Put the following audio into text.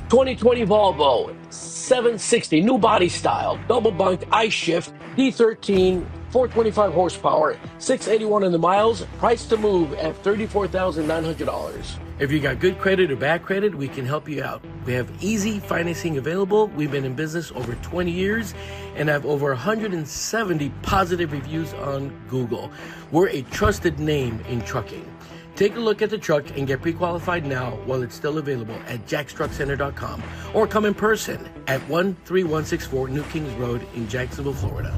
2020 Volvo 760, new body style, double bunk, I-shift, D13, 425 horsepower, 681 in the miles, price to move at $34,900. If you got good credit or bad credit, we can help you out. We have easy financing available. We've been in business over 20 years and have over 170 positive reviews on Google. We're a trusted name in trucking. Take a look at the truck and get pre-qualified now while it's still available at jackstruckcenter.com or come in person at 13164 New Kings Road in Jacksonville, Florida.